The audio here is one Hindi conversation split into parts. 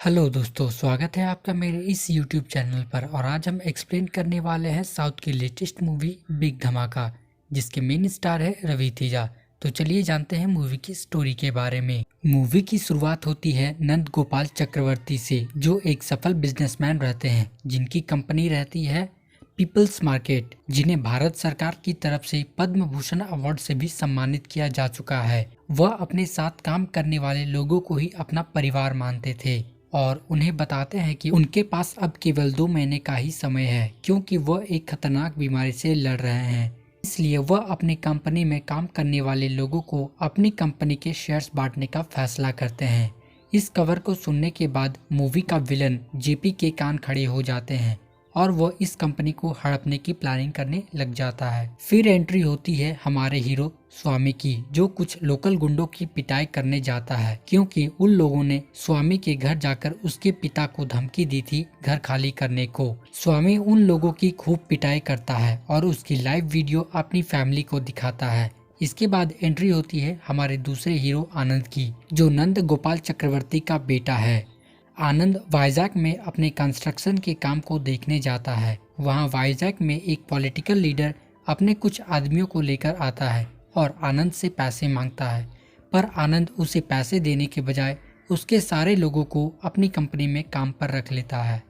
हेलो दोस्तों, स्वागत है आपका मेरे इस यूट्यूब चैनल पर। और आज हम एक्सप्लेन करने वाले हैं साउथ की लेटेस्ट मूवी बिग धमाका, जिसके मेन स्टार है रवि तेजा। तो चलिए जानते हैं मूवी की स्टोरी के बारे में। मूवी की शुरुआत होती है नंद गोपाल चक्रवर्ती से, जो एक सफल बिजनेसमैन रहते हैं, जिनकी कंपनी रहती है पीपल्स मार्केट, जिन्हें भारत सरकार की तरफ से पद्म भूषण अवार्ड से भी सम्मानित किया जा चुका है। वह अपने साथ काम करने वाले लोगों को ही अपना परिवार मानते थे और उन्हें बताते हैं कि उनके पास अब केवल 2 महीने का ही समय है, क्योंकि वह एक खतरनाक बीमारी से लड़ रहे हैं। इसलिए वह अपनी कंपनी में काम करने वाले लोगों को अपनी कंपनी के शेयर्स बांटने का फैसला करते हैं। इस खबर को सुनने के बाद मूवी का विलन जेपी के कान खड़े हो जाते हैं और वह इस कंपनी को हड़पने की प्लानिंग करने लग जाता है। फिर एंट्री होती है हमारे हीरो स्वामी की, जो कुछ लोकल गुंडों की पिटाई करने जाता है, क्योंकि उन लोगों ने स्वामी के घर जाकर उसके पिता को धमकी दी थी घर खाली करने को। स्वामी उन लोगों की खूब पिटाई करता है और उसकी लाइव वीडियो अपनी फैमिली को दिखाता है। इसके बाद एंट्री होती है हमारे दूसरे हीरो आनंद की, जो नंद गोपाल चक्रवर्ती का बेटा है। आनंद वाइजैक में अपने कंस्ट्रक्शन के काम को देखने जाता है। वहां वाइजैक में एक पॉलिटिकल लीडर अपने कुछ आदमियों को लेकर आता है और आनंद से पैसे मांगता है, पर आनंद उसे पैसे देने के बजाय उसके सारे लोगों को अपनी कंपनी में काम पर रख लेता है।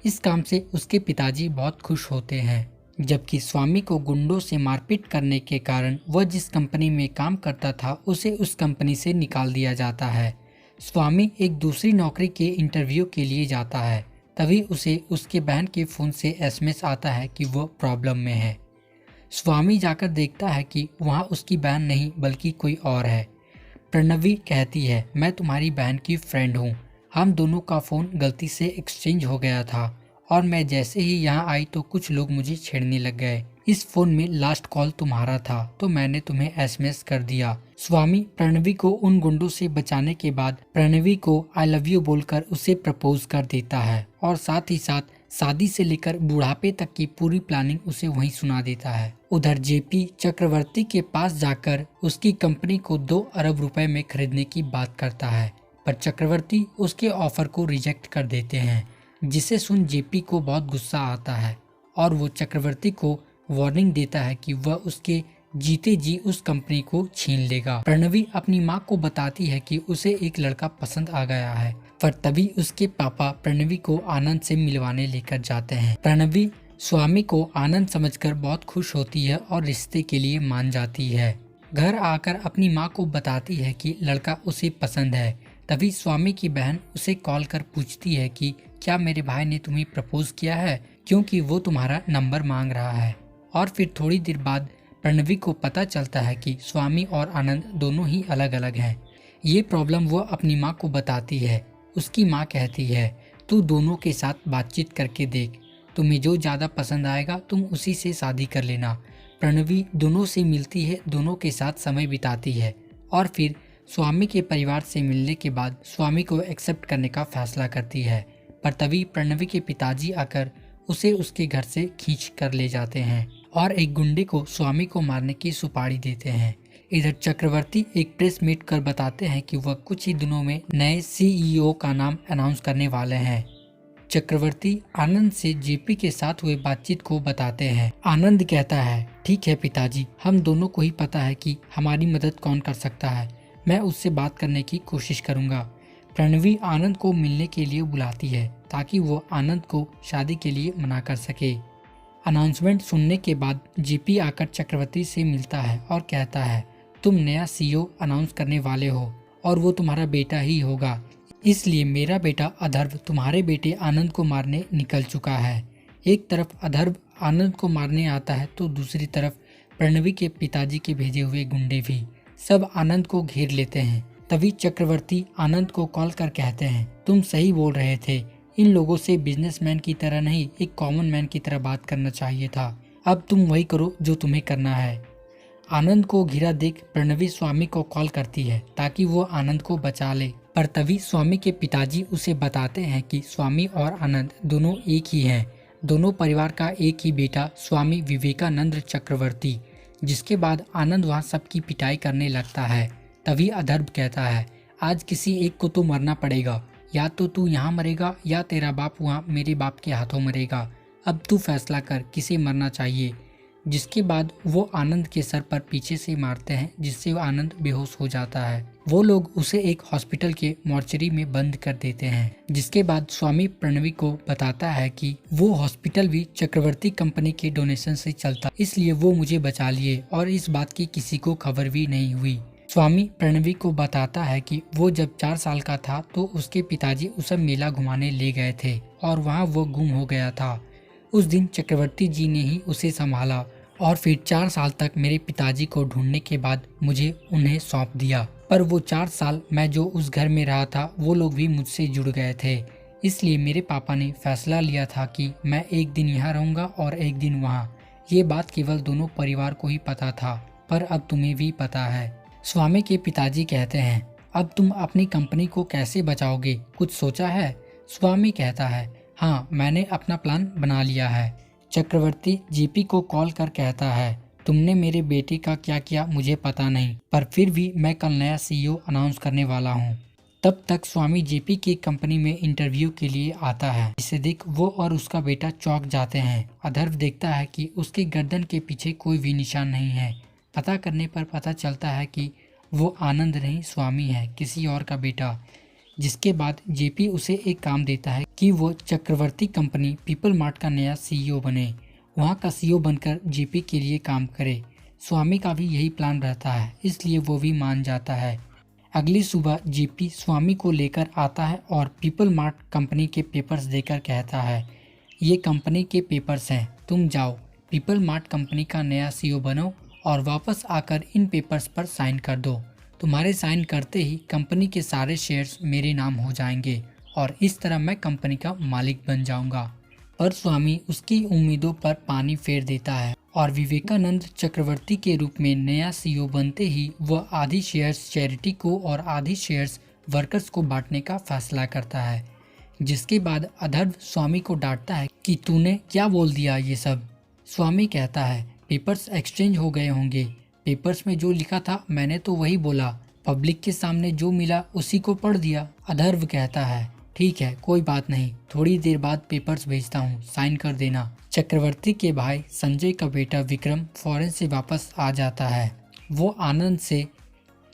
इस काम से उसके पिताजी बहुत खुश होते हैं, जबकि स्वामी को गुंडों से मारपीट करने के कारण वह जिस कंपनी में काम करता था उसे उस कंपनी से निकाल दिया जाता है। स्वामी एक दूसरी नौकरी के इंटरव्यू के लिए जाता है, तभी उसे उसके बहन के फ़ोन से एसएमएस आता है कि वह प्रॉब्लम में है। स्वामी जाकर देखता है कि वहाँ उसकी बहन नहीं बल्कि कोई और है। प्रणवी कहती है, मैं तुम्हारी बहन की फ्रेंड हूँ, हम दोनों का फ़ोन गलती से एक्सचेंज हो गया था और मैं जैसे ही यहाँ आई तो कुछ लोग मुझे छेड़ने लग गए। इस फोन में लास्ट कॉल तुम्हारा था तो मैंने तुम्हें एसएमएस कर दिया। स्वामी प्रणवी को उन गुंडों से बचाने के बाद प्रणवी को आई लव यू बोलकर उसे प्रपोज कर देता है और साथ ही साथ शादी से लेकर बुढ़ापे तक की पूरी प्लानिंग उसे वहीं सुना देता है। उधर जेपी चक्रवर्ती के पास जाकर उसकी कंपनी को 2 अरब रुपए में खरीदने की बात करता है, पर चक्रवर्ती उसके ऑफर को रिजेक्ट कर देते हैं, जिसे सुन जेपी को बहुत गुस्सा आता है और वो चक्रवर्ती को वार्निंग देता है कि वह उसके जीते जी उस कंपनी को छीन लेगा। प्रणवी अपनी माँ को बताती है कि उसे एक लड़का पसंद आ गया है, पर तभी उसके पापा प्रणवी को आनंद से मिलवाने लेकर जाते हैं। प्रणवी स्वामी को आनंद समझकर बहुत खुश होती है और रिश्ते के लिए मान जाती है। घर आकर अपनी माँ को बताती है कि लड़का उसे पसंद है। तभी स्वामी की बहन उसे कॉल कर पूछती है कि क्या मेरे भाई ने तुम्हें प्रपोज किया है, क्योंकि वो तुम्हारा नंबर मांग रहा है। और फिर थोड़ी देर बाद प्रणवी को पता चलता है कि स्वामी और आनंद दोनों ही अलग अलग हैं। ये प्रॉब्लम वो अपनी माँ को बताती है। उसकी माँ कहती है, तू दोनों के साथ बातचीत करके देख, तुम्हें जो ज़्यादा पसंद आएगा तुम उसी से शादी कर लेना। प्रणवी दोनों से मिलती है, दोनों के साथ समय बिताती है और फिर स्वामी के परिवार से मिलने के बाद स्वामी को एक्सेप्ट करने का फैसला करती है। पर तभी प्रणवी के पिताजी आकर उसे उसके घर से खींच कर ले जाते हैं और एक गुंडे को स्वामी को मारने की सुपारी देते हैं। इधर चक्रवर्ती एक प्रेस मीट कर बताते हैं कि वह कुछ ही दिनों में नए सीईओ का नाम अनाउंस करने वाले हैं। चक्रवर्ती आनंद से जेपी के साथ हुए बातचीत को बताते हैं। आनंद कहता है, ठीक है पिताजी, हम दोनों को ही पता है कि हमारी मदद कौन कर सकता है, मैं उससे बात करने की कोशिश करूंगा। प्रणवी आनंद को मिलने के लिए बुलाती है ताकि वो आनंद को शादी के लिए मना कर सके। अनाउंसमेंट सुनने के बाद जेपी आकर चक्रवर्ती से मिलता है और कहता है, तुम नया सीईओ अनाउंस करने वाले हो और वो तुम्हारा बेटा ही होगा, इसलिए मेरा बेटा अधर्व तुम्हारे बेटे आनंद को मारने निकल चुका है। एक तरफ अधर्व आनंद को मारने आता है तो दूसरी तरफ प्रणवी के पिताजी के भेजे हुए गुंडे भी सब आनंद को घेर लेते हैं। तभी चक्रवर्ती आनंद को कॉल कर कहते हैं, तुम सही बोल रहे थे, इन लोगों से बिजनेसमैन की तरह नहीं एक कॉमन मैन की तरह बात करना चाहिए था, अब तुम वही करो जो तुम्हें करना है। आनंद को घिरा देख प्रणवी स्वामी को कॉल करती है ताकि वो आनंद को बचा ले, पर तभी स्वामी के पिताजी उसे बताते हैं कि स्वामी और आनंद दोनों एक ही हैं, दोनों परिवार का एक ही बेटा स्वामी विवेकानंद चक्रवर्ती। जिसके बाद आनंद वहाँ सबकी पिटाई करने लगता है। तभी अधर्व कहता है, आज किसी एक को तो मरना पड़ेगा, या तो तू यहाँ मरेगा या तेरा बाप वहाँ मेरे बाप के हाथों मरेगा, अब तू फैसला कर किसे मरना चाहिए। जिसके बाद वो आनंद के सर पर पीछे से मारते हैं, जिससे वो आनंद बेहोश हो जाता है। वो लोग उसे एक हॉस्पिटल के मॉर्चरी में बंद कर देते हैं। जिसके बाद स्वामी प्रणवी को बताता है कि वो हॉस्पिटल भी चक्रवर्ती कंपनी के डोनेशन से चलता, इसलिए वो मुझे बचा लिए और इस बात की किसी को खबर भी नहीं हुई। स्वामी प्रणवी को बताता है कि वो जब 4 साल का था तो उसके पिताजी उसे मेला घुमाने ले गए थे और वहाँ वो गुम हो गया था। उस दिन चक्रवर्ती जी ने ही उसे संभाला और फिर 4 साल तक मेरे पिताजी को ढूंढने के बाद मुझे उन्हें सौंप दिया। पर वो 4 साल मैं जो उस घर में रहा था वो लोग भी मुझसे जुड़ गए थे, इसलिए मेरे पापा ने फैसला लिया था कि मैं एक दिन यहाँ रहूँगा और एक दिन वहाँ। ये बात केवल दोनों परिवार को ही पता था, पर अब तुम्हें भी पता है। स्वामी के पिताजी कहते हैं, अब तुम अपनी कंपनी को कैसे बचाओगे, कुछ सोचा है? स्वामी कहता है, हाँ मैंने अपना प्लान बना लिया है। चक्रवर्ती जेपी को कॉल कर कहता है, तुमने मेरे बेटे का क्या किया मुझे पता नहीं, पर फिर भी मैं कल नया सीईओ अनाउंस करने वाला हूँ। तब तक स्वामी जेपी की कंपनी में इंटरव्यू के लिए आता है, जिसे देख वो और उसका बेटा चौंक जाते हैं। अधर्व देखता है कि उसके गर्दन के पीछे कोई भी निशान नहीं है। पता करने पर पता चलता है कि वो आनंद नहीं स्वामी है, किसी और का बेटा। जिसके बाद जेपी उसे एक काम देता है कि वो चक्रवर्ती कंपनी पीपल मार्ट का नया सीईओ बने, वहाँ का सीईओ बनकर जेपी के लिए काम करे। स्वामी का भी यही प्लान रहता है, इसलिए वो भी मान जाता है। अगली सुबह जेपी स्वामी को लेकर आता है और पीपल मार्ट कंपनी के पेपर्स देकर कहता है, ये कंपनी के पेपर्स हैं, तुम जाओ पीपल मार्ट कंपनी का नया सीईओ बनो और वापस आकर इन पेपर्स पर साइन कर दो। तुम्हारे साइन करते ही कंपनी के सारे शेयर्स मेरे नाम हो जाएंगे और इस तरह मैं कंपनी का मालिक बन जाऊंगा। पर स्वामी उसकी उम्मीदों पर पानी फेर देता है और विवेकानंद चक्रवर्ती के रूप में नया सीईओ बनते ही वह आधी शेयर्स चैरिटी को और आधी शेयर्स वर्कर्स को बांटने का फैसला करता है। जिसके बाद अधर्व स्वामी को डांटता है कि तूने क्या बोल दिया ये सब। स्वामी कहता है, पेपर्स एक्सचेंज हो गए होंगे, पेपर्स में जो लिखा था मैंने तो वही बोला, पब्लिक के सामने जो मिला उसी को पढ़ दिया। अधर्व कहता है, ठीक है कोई बात नहीं, थोड़ी देर बाद पेपर्स भेजता हूँ, साइन कर देना। चक्रवर्ती के भाई संजय का बेटा विक्रम फॉरेन से वापस आ जाता है। वो आनंद से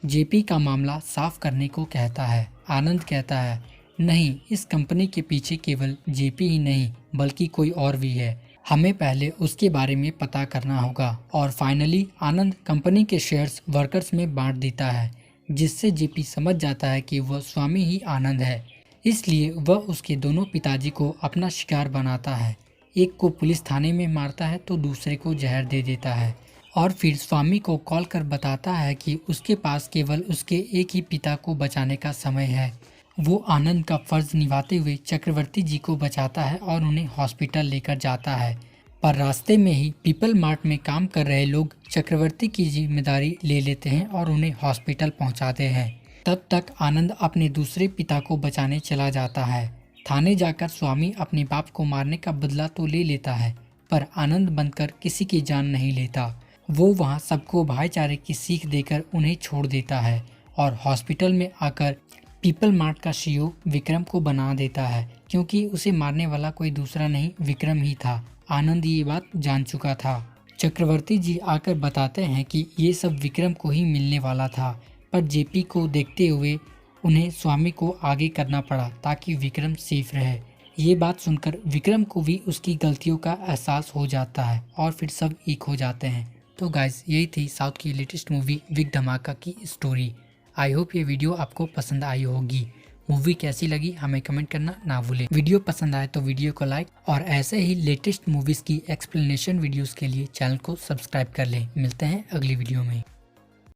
जेपी का मामला साफ करने को कहता है। आनंद कहता है, नहीं, इस कंपनी के पीछे केवल जेपी ही नहीं बल्कि कोई और भी है, हमें पहले उसके बारे में पता करना होगा। और फाइनली आनंद कंपनी के शेयर्स वर्कर्स में बांट देता है, जिससे जेपी समझ जाता है कि वह स्वामी ही आनंद है, इसलिए वह उसके दोनों पिताजी को अपना शिकार बनाता है। एक को पुलिस थाने में मारता है तो दूसरे को जहर दे देता है और फिर स्वामी को कॉल कर बताता है कि उसके पास केवल उसके एक ही पिता को बचाने का समय है। वो आनंद का फर्ज निभाते हुए चक्रवर्ती जी को बचाता है और उन्हें हॉस्पिटल लेकर जाता है। पर रास्ते में ही पीपल मार्ट में काम कर रहे लोग चक्रवर्ती की जिम्मेदारी ले लेते हैं और उन्हें हॉस्पिटल पहुंचाते हैं। तब तक आनंद अपने दूसरे पिता को बचाने चला जाता है। थाने जाकर स्वामी अपने बाप को मारने का बदला तो ले लेता है, पर आनंद बनकर किसी की जान नहीं लेता। वो वहाँ सबको भाईचारे की सीख देकर उन्हें छोड़ देता है और हॉस्पिटल में आकर पीपल मार्ट का सीईओ विक्रम को बना देता है, क्योंकि उसे मारने वाला कोई दूसरा नहीं विक्रम ही था। आनंद ये बात जान चुका था। चक्रवर्ती जी आकर बताते हैं कि ये सब विक्रम को ही मिलने वाला था, पर जेपी को देखते हुए उन्हें स्वामी को आगे करना पड़ा ताकि विक्रम सेफ रहे। ये बात सुनकर विक्रम को भी उसकी गलतियों का एहसास हो जाता है और फिर सब एक हो जाते हैं। तो गाइस, यही थी साउथ की लेटेस्ट मूवी बिग धमाका की स्टोरी। आई होप ये वीडियो आपको पसंद आई होगी। मूवी कैसी लगी हमें कमेंट करना ना भूलें। वीडियो पसंद आए तो वीडियो को लाइक और ऐसे ही लेटेस्ट मूवीज की एक्सप्लेनेशन वीडियोस के लिए चैनल को सब्सक्राइब कर लें। मिलते हैं अगली वीडियो में।